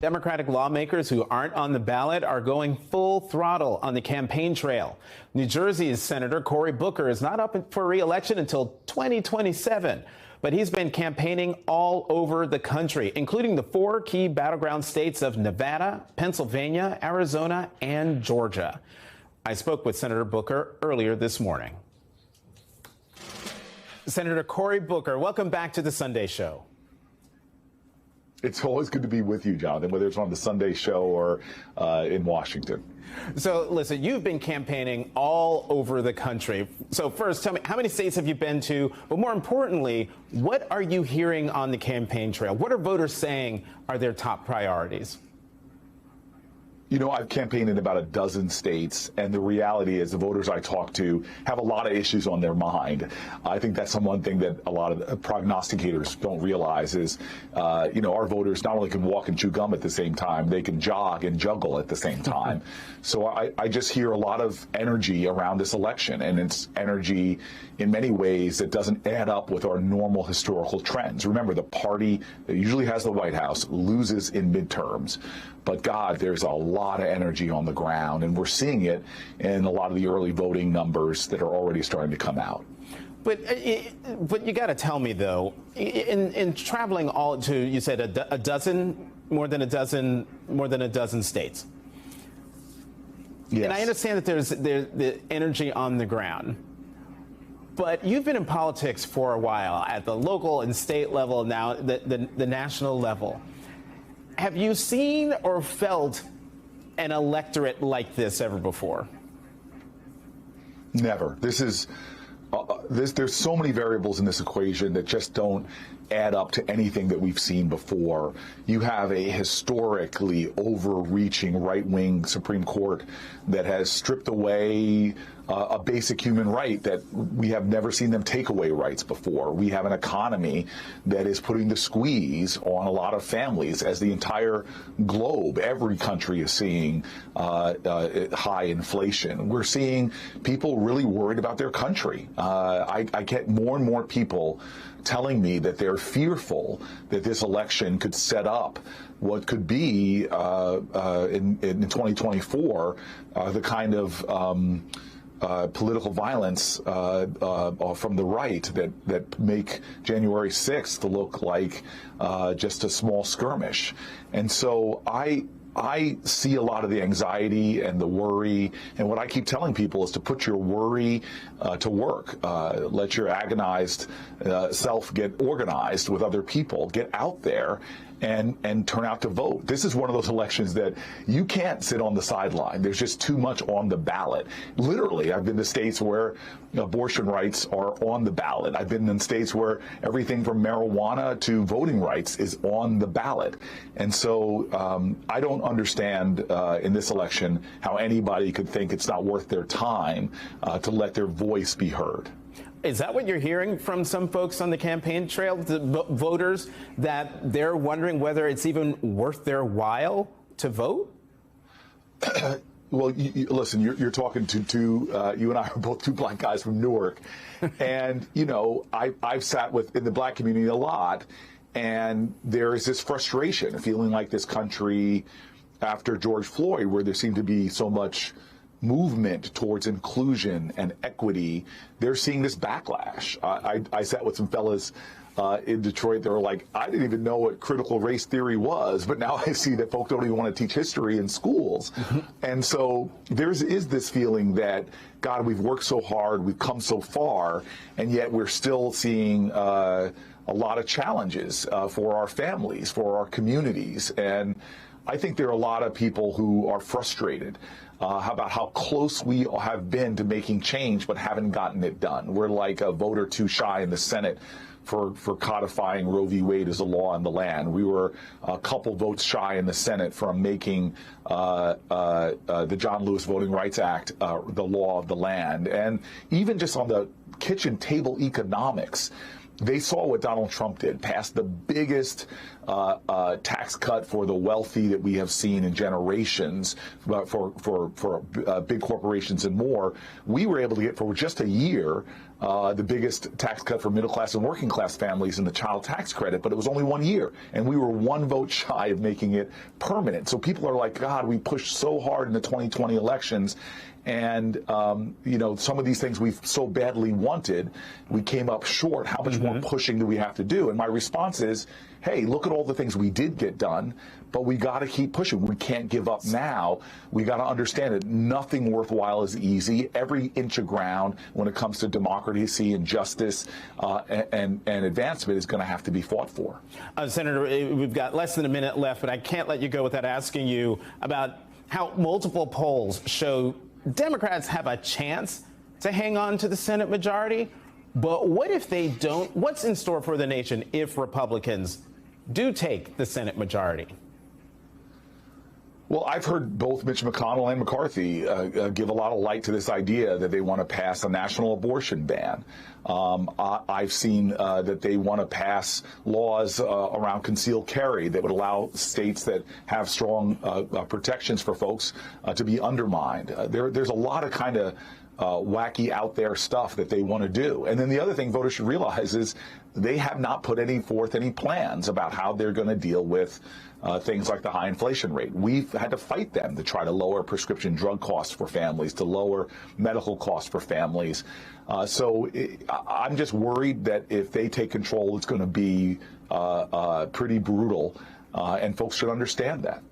Democratic lawmakers who aren't on the ballot are going full throttle on the campaign trail. New Jersey's Senator Cory Booker is not up for re-election until 2027, but he's been campaigning all over the country, including the 4 key battleground states of Nevada, Pennsylvania, Arizona, and Georgia. I spoke with Senator Booker earlier this morning. Senator Cory Booker, welcome back to the Sunday Show. It's always good to be with you, Jonathan, whether it's on the Sunday Show or in Washington. So, listen, you've been campaigning all over the country. So first, tell me, how many states have you been to? But more importantly, what are you hearing on the campaign trail? What are voters saying are their top priorities? You know, I've campaigned in about a dozen states, and the reality is the voters I talk to have a lot of issues on their mind. I think that's one thing that a lot of prognosticators don't realize is, you know, our voters not only can walk and chew gum at the same time, they can jog and juggle at the same time. So I just hear a lot of energy around this election, and it's energy in many ways that doesn't add up with our normal historical trends. Remember, the party that usually has the White House loses in midterms. But God, there's a lot of energy on the ground, and we're seeing it in a lot of the early voting numbers that are already starting to come out. But you got to tell me, though, in traveling all to, you said a dozen, more than a dozen states. Yes. And I understand that there's the energy on the ground. But you've been in politics for a while at the local and state level, now the national level. Have you seen or felt an electorate like this ever before? Never. This is there's so many variables in this equation that just don't add up to anything that we've seen before. You have a historically overreaching right-wing Supreme Court that has stripped away a basic human right that we have never seen them take away rights before. We have an economy that is putting the squeeze on a lot of families as the entire globe, every country is seeing high inflation. We're seeing people really worried about their country. I get more and more people telling me that they're fearful that this election could set up what could be in 2024 the kind of political violence from the right that make January 6th look like just a small skirmish. And so I see a lot of the anxiety and the worry, and what I keep telling people is to put your worry to work. Let your agonized self get organized with other people. Get out there and turn out to vote. This is one of those elections that you can't sit on the sideline. There's just too much on the ballot. Literally, I've been to states where abortion rights are on the ballot. I've been in states where everything from marijuana to voting rights is on the ballot. And so I don't understand in this election how anybody could think it's not worth their time to let their voice be heard. Is that what you're hearing from some folks on the campaign trail, the voters, that they're wondering whether it's even worth their while to vote? Well, listen, you're talking to you and I are both two black guys from Newark. And, you know, I've sat in the black community a lot, and there is this frustration, feeling like this country after George Floyd, where there seemed to be so much movement towards inclusion and equity, they're seeing this backlash. I sat with some fellas in Detroit that were like, I didn't even know what critical race theory was, but now I see that folks don't even want to teach history in schools. And so there is this feeling that, God, we've worked so hard, we've come so far, and yet we're still seeing a lot of challenges for our families, for our communities. And I think there are a lot of people who are frustrated about how close we have been to making change but haven't gotten it done. We're like a vote or two shy in the Senate for codifying Roe v. Wade as a law in the land. We were a couple votes shy in the Senate from making the John Lewis Voting Rights Act the law of the land. And even just on the kitchen table economics, they saw what Donald Trump did, passed the biggest tax cut for the wealthy that we have seen in generations for big corporations and more. We were able to get, for just a year, the biggest tax cut for middle class and working class families in the child tax credit, but it was only 1 year. And we were one vote shy of making it permanent. So people are like, God, we pushed so hard in the 2020 elections. And, some of these things we've so badly wanted, we came up short. How much more pushing do we have to do? And my response is, hey, look at all the things we did get done, but we got to keep pushing. We can't give up now. We got to understand that nothing worthwhile is easy. Every inch of ground when it comes to democracy and justice and advancement is going to have to be fought for. Senator, we've got less than a minute left, but I can't let you go without asking you about how multiple polls show Democrats have a chance to hang on to the Senate majority. But what if they don't? What's in store for the nation if Republicans do take the Senate majority? Well, I've heard both Mitch McConnell and McCarthy give a lot of light to this idea that they want to pass a national abortion ban. I've seen that they want to pass laws around concealed carry that would allow states that have strong protections for folks to be undermined. There's a lot of kind of wacky out there stuff that they want to do. And then the other thing voters should realize is they have not put forth any plans about how they're going to deal with things like the high inflation rate. We've had to fight them to try to lower prescription drug costs for families, to lower medical costs for families. So I'm just worried that if they take control, it's going to be pretty brutal, and folks should understand that.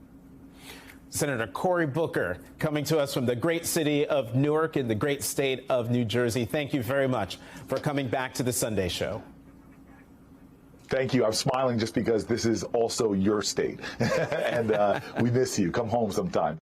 Senator Cory Booker coming to us from the great city of Newark in the great state of New Jersey. Thank you very much for coming back to the Sunday Show. Thank you. I'm smiling just because this is also your state, and we miss you. Come home sometime.